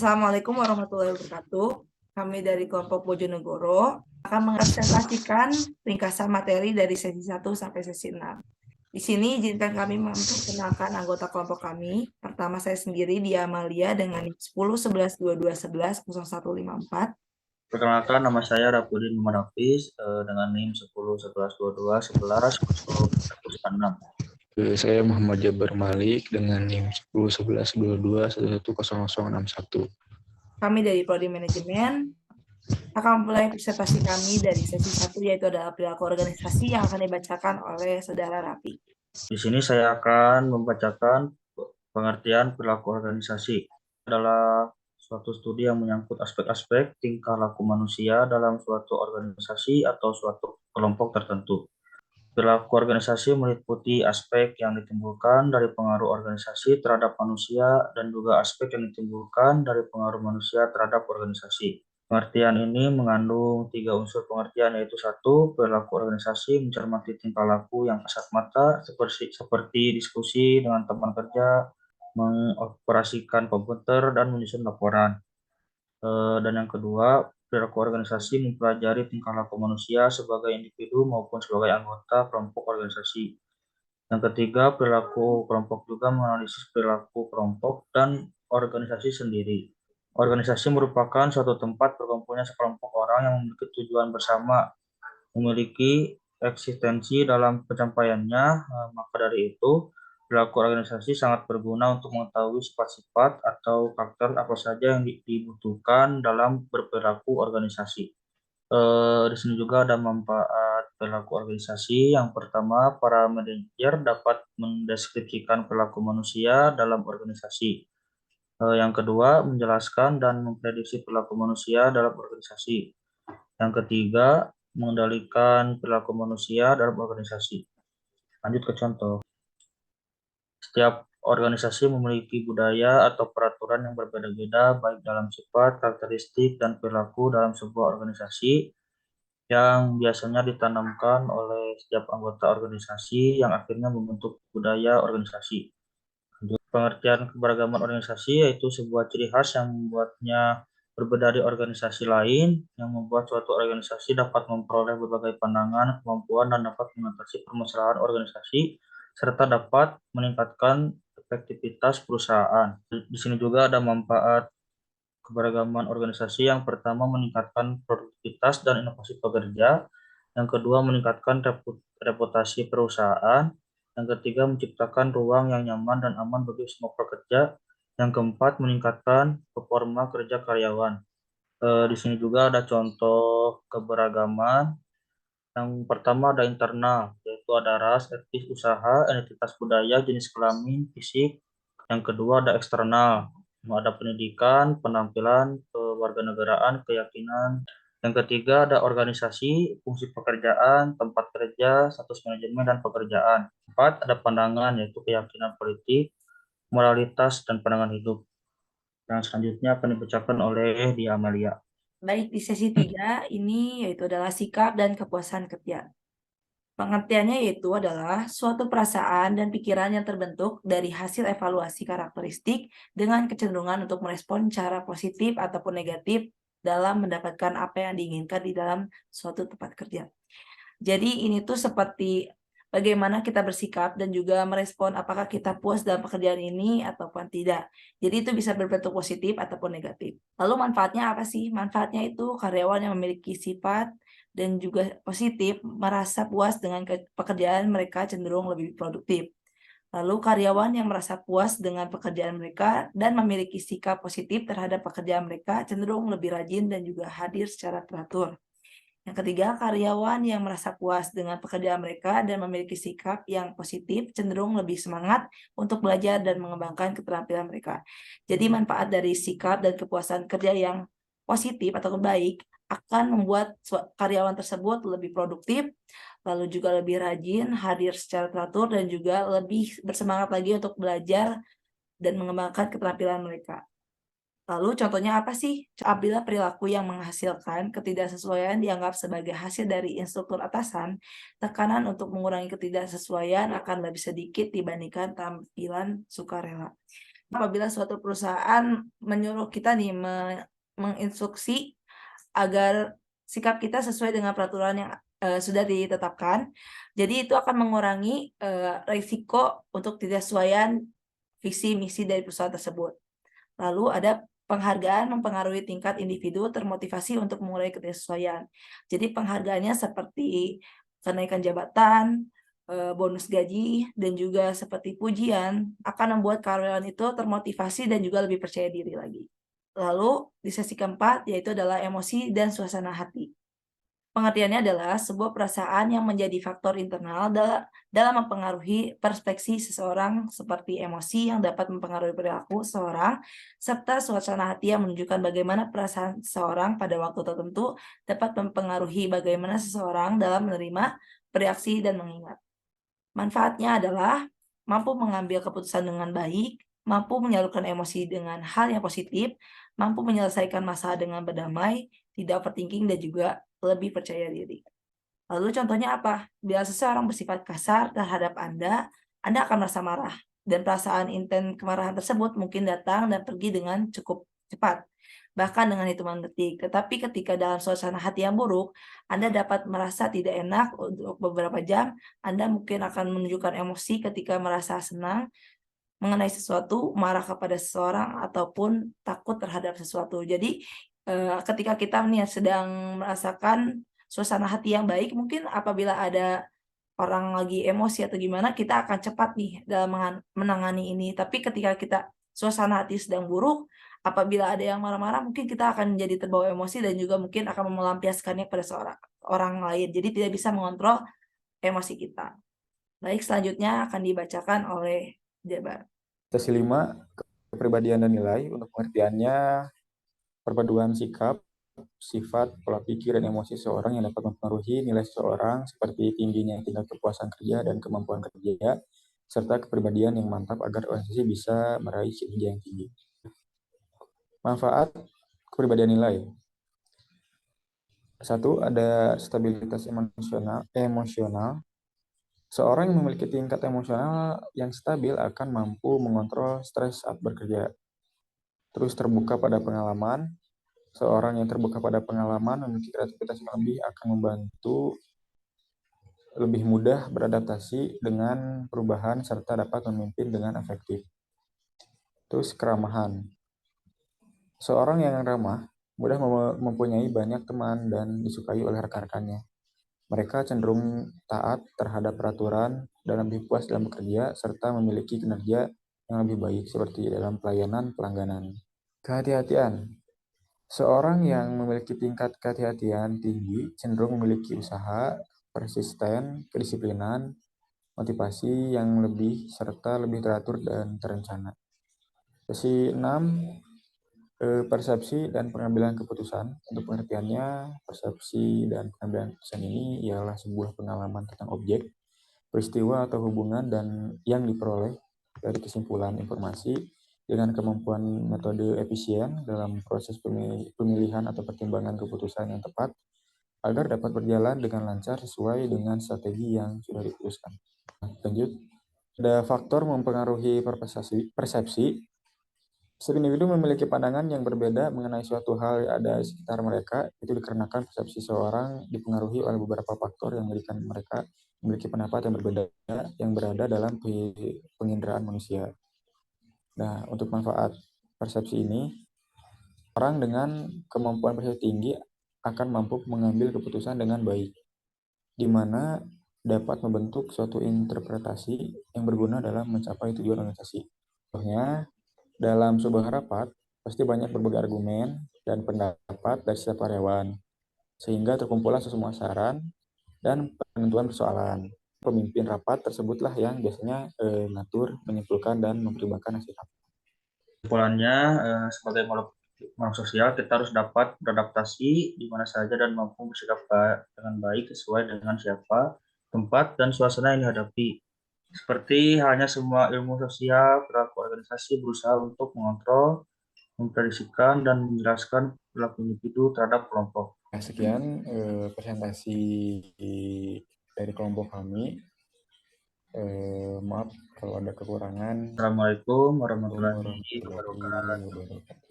Assalamualaikum warahmatullahi wabarakatuh. Kami dari kelompok Bojonegoro akan menpresentasikan ringkasan materi dari sesi 1 sampai sesi 6. Di sini izinkan kami memperkenalkan anggota kelompok kami. Pertama saya sendiri, Dia Amalia dengan 10, 11, 22, 11, 0154. Perkenalkan, nama saya Rapudin Muhammad Hafiz dengan NIM 10, 11, 22, 11, 0196. Saya Muhammad Jabar Malik dengan NIM 10, 11, 22, 110061. Kami dari Prodi Manajemen akan mulai presentasi kami dari sesi 1, yaitu adalah perilaku organisasi yang akan dibacakan oleh Saudara Rafi. Di sini saya akan membacakan pengertian perilaku organisasi. Adalah suatu studi yang menyangkut aspek-aspek tingkah laku manusia dalam suatu organisasi atau suatu kelompok tertentu. Perilaku organisasi meliputi aspek yang ditimbulkan dari pengaruh organisasi terhadap manusia dan juga aspek yang ditimbulkan dari pengaruh manusia terhadap organisasi. Pengertian ini mengandung 3 unsur pengertian, yaitu 1. Perilaku organisasi mencermati tingkah laku yang kasat mata seperti diskusi dengan teman kerja, mengoperasikan komputer, dan menyusun laporan. Dan yang kedua, perilaku organisasi mempelajari tingkah laku manusia sebagai individu maupun sebagai anggota kelompok organisasi. Yang ketiga, perilaku kelompok juga menganalisis perilaku kelompok dan organisasi sendiri. Organisasi merupakan suatu tempat berkumpulnya sekelompok orang yang memiliki tujuan bersama, memiliki eksistensi dalam pencapaiannya. Maka dari itu, perilaku organisasi sangat berguna untuk mengetahui sifat-sifat atau karakter apa saja yang dibutuhkan dalam berperilaku organisasi. Di sini juga ada manfaat perilaku organisasi. Yang pertama, para manajer dapat mendeskripsikan perilaku manusia dalam organisasi. Yang kedua, menjelaskan dan memprediksi perilaku manusia dalam organisasi. Yang ketiga, mengendalikan perilaku manusia dalam organisasi. Lanjut ke contoh. Setiap organisasi memiliki budaya atau peraturan yang berbeda-beda, baik dalam sifat, karakteristik, dan perilaku dalam sebuah organisasi, yang biasanya ditanamkan oleh setiap anggota organisasi yang akhirnya membentuk budaya organisasi. Pengertian keberagaman organisasi yaitu sebuah ciri khas yang membuatnya berbeda dari organisasi lain, yang membuat suatu organisasi dapat memperoleh berbagai pandangan, kemampuan, dan dapat mengatasi permasalahan organisasi, serta dapat meningkatkan efektivitas perusahaan. Di sini juga ada manfaat keberagaman organisasi. Yang pertama, meningkatkan produktivitas dan inovasi pekerja. Yang kedua, meningkatkan reputasi perusahaan. Yang ketiga, menciptakan ruang yang nyaman dan aman bagi semua pekerja. Yang keempat, meningkatkan performa kerja karyawan. Di sini juga ada contoh keberagaman. Yang pertama ada internal, yaitu ada ras, etnis, usaha, identitas budaya, jenis kelamin, fisik. Yang kedua ada eksternal, ada pendidikan, penampilan, kewarganegaraan, keyakinan. Yang ketiga ada organisasi, fungsi pekerjaan, tempat kerja, status manajemen, dan pekerjaan. 4, ada pandangan, yaitu keyakinan politik, moralitas, dan pandangan hidup. Yang selanjutnya akan dibacakan oleh Dia Amalia. Baik, di sesi 3 ini yaitu adalah sikap dan kepuasan kerja. Pengertiannya yaitu adalah suatu perasaan dan pikiran yang terbentuk dari hasil evaluasi karakteristik dengan kecenderungan untuk merespon cara positif ataupun negatif dalam mendapatkan apa yang diinginkan di dalam suatu tempat kerja. Jadi ini tuh seperti bagaimana kita bersikap dan juga merespon apakah kita puas dalam pekerjaan ini ataupun tidak. Jadi itu bisa berbentuk positif ataupun negatif. Lalu manfaatnya apa sih? Manfaatnya itu karyawan yang memiliki sifat dan juga positif merasa puas dengan pekerjaan mereka cenderung lebih produktif. Lalu karyawan yang merasa puas dengan pekerjaan mereka dan memiliki sikap positif terhadap pekerjaan mereka cenderung lebih rajin dan juga hadir secara teratur. Yang ketiga, karyawan yang merasa puas dengan pekerjaan mereka dan memiliki sikap yang positif cenderung lebih semangat untuk belajar dan mengembangkan keterampilan mereka. Jadi manfaat dari sikap dan kepuasan kerja yang positif atau baik akan membuat karyawan tersebut lebih produktif, lalu juga lebih rajin, hadir secara teratur, dan juga lebih bersemangat lagi untuk belajar dan mengembangkan keterampilan mereka. Lalu contohnya apa sih? Apabila perilaku yang menghasilkan ketidaksesuaian dianggap sebagai hasil dari instruktur atasan, tekanan untuk mengurangi ketidaksesuaian akan lebih sedikit dibandingkan tampilan sukarela. apabila suatu perusahaan menyuruh kita nih menginstruksi agar sikap kita sesuai dengan peraturan yang sudah ditetapkan. Jadi itu akan mengurangi risiko untuk tidak sesuaian visi misi dari perusahaan tersebut. Lalu ada penghargaan mempengaruhi tingkat individu termotivasi untuk mengurangi ketidaksesuaian. Jadi penghargaannya seperti kenaikan jabatan, bonus gaji, dan juga seperti pujian akan membuat karyawan itu termotivasi dan juga lebih percaya diri lagi. Lalu di sesi keempat yaitu adalah emosi dan suasana hati. Pengertiannya adalah sebuah perasaan yang menjadi faktor internal dalam mempengaruhi perspektif seseorang seperti emosi yang dapat mempengaruhi perilaku seseorang, serta suasana hati yang menunjukkan bagaimana perasaan seseorang pada waktu tertentu dapat mempengaruhi bagaimana seseorang dalam menerima, bereaksi, dan mengingat. Manfaatnya adalah mampu mengambil keputusan dengan baik, mampu menyalurkan emosi dengan hal yang positif, mampu menyelesaikan masalah dengan berdamai, tidak overthinking, dan juga lebih percaya diri. Lalu contohnya apa? Bila seseorang bersifat kasar terhadap Anda akan merasa marah. Dan perasaan intens kemarahan tersebut mungkin datang dan pergi dengan cukup cepat, bahkan dengan hitungan detik. Tetapi ketika dalam suasana hati yang buruk, Anda dapat merasa tidak enak untuk beberapa jam. Anda mungkin akan menunjukkan emosi ketika merasa senang mengenai sesuatu, marah kepada seseorang, ataupun takut terhadap sesuatu. Jadi ketika kita nih sedang merasakan suasana hati yang baik, mungkin apabila ada orang lagi emosi atau gimana, kita akan cepat nih dalam menangani ini. Tapi ketika kita suasana hati sedang buruk, apabila ada yang marah-marah, mungkin kita akan jadi terbawa emosi dan juga mungkin akan melampiaskannya pada orang lain. Jadi tidak bisa mengontrol emosi kita. Baik, selanjutnya akan dibacakan oleh Jabar. Sesi 5, kepribadian dan nilai. Untuk pengertiannya, perpaduan sikap, sifat, pola pikir, dan emosi seseorang yang dapat mempengaruhi nilai seseorang seperti tingginya tingkat kepuasan kerja dan kemampuan kerja, serta kepribadian yang mantap agar organisasi bisa meraih kinerja yang tinggi. Manfaat kepribadian nilai. 1. Ada stabilitas emosional. Seorang yang memiliki tingkat emosional yang stabil akan mampu mengontrol stres saat bekerja. Terus terbuka pada pengalaman. Seorang yang terbuka pada pengalaman memiliki kreativitas yang lebih akan membantu lebih mudah beradaptasi dengan perubahan serta dapat memimpin dengan efektif. Terus keramahan. Seorang yang ramah mudah mempunyai banyak teman dan disukai oleh rekan-rekannya. Mereka cenderung taat terhadap peraturan dan lebih puas dalam bekerja serta memiliki kinerja yang lebih baik seperti dalam pelayanan pelangganan. Kehati-hatian. Seorang yang memiliki tingkat kehati-hatian tinggi cenderung memiliki usaha, persisten, kedisiplinan, motivasi yang lebih, serta lebih teratur dan terencana. Sesi 6, persepsi dan pengambilan keputusan. Untuk pengertiannya, persepsi dan pengambilan keputusan ini ialah sebuah pengalaman tentang objek, peristiwa atau hubungan dan yang diperoleh dari kesimpulan informasi dengan kemampuan metode efisien dalam proses pemilihan atau pertimbangan keputusan yang tepat agar dapat berjalan dengan lancar sesuai dengan strategi yang sudah diputuskan. Lanjut, ada faktor mempengaruhi persepsi. Setiap individu memiliki pandangan yang berbeda mengenai suatu hal yang ada di sekitar mereka. Itu dikarenakan persepsi seorang dipengaruhi oleh beberapa faktor yang menjadikan mereka memiliki pendapat yang berbeda yang berada dalam penginderaan manusia. Nah, untuk manfaat persepsi ini, orang dengan kemampuan persepsi tinggi akan mampu mengambil keputusan dengan baik, di mana dapat membentuk suatu interpretasi yang berguna dalam mencapai tujuan organisasi. Contohnya, dalam sebuah rapat, pasti banyak berbagai argumen dan pendapat dari setiap karyawan, sehingga terkumpullah semua saran dan penentuan persoalan. Pemimpin rapat tersebutlah yang biasanya mengatur, menyimpulkan, dan mempertimbangkan hasil rapat. Kesimpulannya, sebagai makhluk sosial, kita harus dapat beradaptasi di mana saja dan mampu bersikap dengan baik sesuai dengan siapa, tempat, dan suasana yang dihadapi. Seperti halnya semua ilmu sosial, perilaku organisasi berusaha untuk mengontrol, memprediksikan, dan menjelaskan perilaku individu terhadap kelompok. Sekian presentasi dari kelompok kami. Maaf kalau ada kekurangan. Assalamualaikum warahmatullahi Warahmatullahi wabarakatuh. wabarakatuh.